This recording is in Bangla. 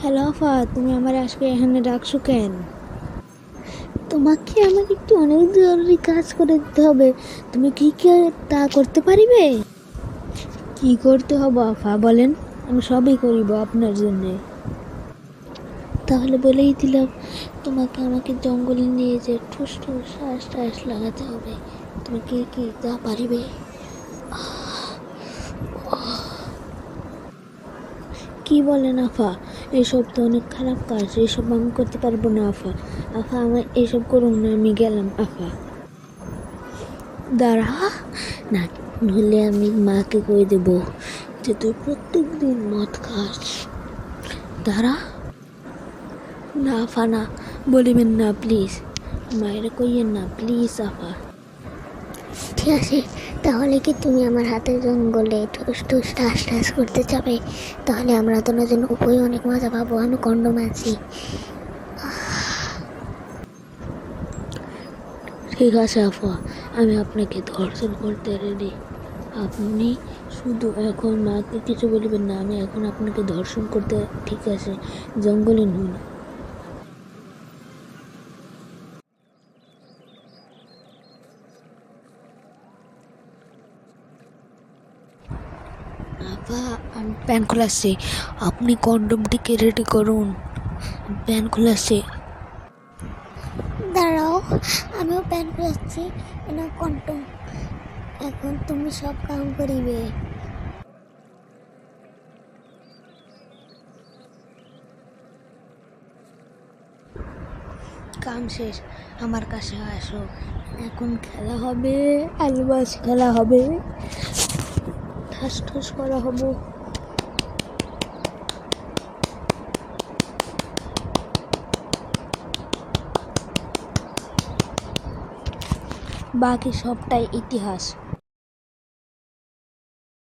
হ্যালো আফা, তুমি আমার আজকে এখানে ডাকছো কেন? তোমাকে আমাকে একটু অনেক জরুরি কাজ করে দিতে হবে। তুমি কি তা করতে পারিবে? কি করতে হবে আফা বলেন, আমি সবই করিব আপনার জন্যে। তাহলে বলেই দিলাম, তোমাকে আমাকে জঙ্গলে নিয়ে যে ঠুস ঠুস শ্বাস টাস লাগাতে হবে। তুমি কি তা পারিবে? কি বলেন আফা? এসব তো অনেক খারাপ কাজ, এসব আমি করতে পারবো না আফা। আফা আমার এসব করুন না, আমি গেলাম আফা। দাঁড়া, না হলে আমি মাকে কয়ে দেব যে তুই প্রত্যেক দিন মদ খাস। দাঁড়া। না আফা, না বলিবেন না প্লিজ, মায়ের কইয়েন না প্লিজ আফা। ঠিক আছে, তাহলে কি তুমি আমার হাতে জঙ্গলে ঠুস ঠুস ঠাস ঠাস করতে যাবে? তাহলে আমরা দুজন উভয় অনেক মজা পাবো। আমি কন্ডম আছি। ঠিক আছে আফা, আমি আপনাকে ধর্ষণ করতে রেডি। আপনি শুধু এখন মাকে কিছু বলবেন না, আমি এখন আপনাকে ধর্ষণ করতে, ঠিক আছে, জঙ্গলে নুন। আফা আমি প্যান খোলাচ্ছি, আপনি কন্ডমটিকে রেডি করুন। প্যান খোলাচ্ছি। দাঁড়াও, আমিও প্যান করাচ্ছি। না কন্ডম, এখন তুমি সব কাম করিবে। কাম শেষ, আমার কাছে আসো। এখন খেলা হবে, আলবাস খেলা হবে, ঠাস ঠাস করা হবে। বাকি সবটাই ইতিহাস।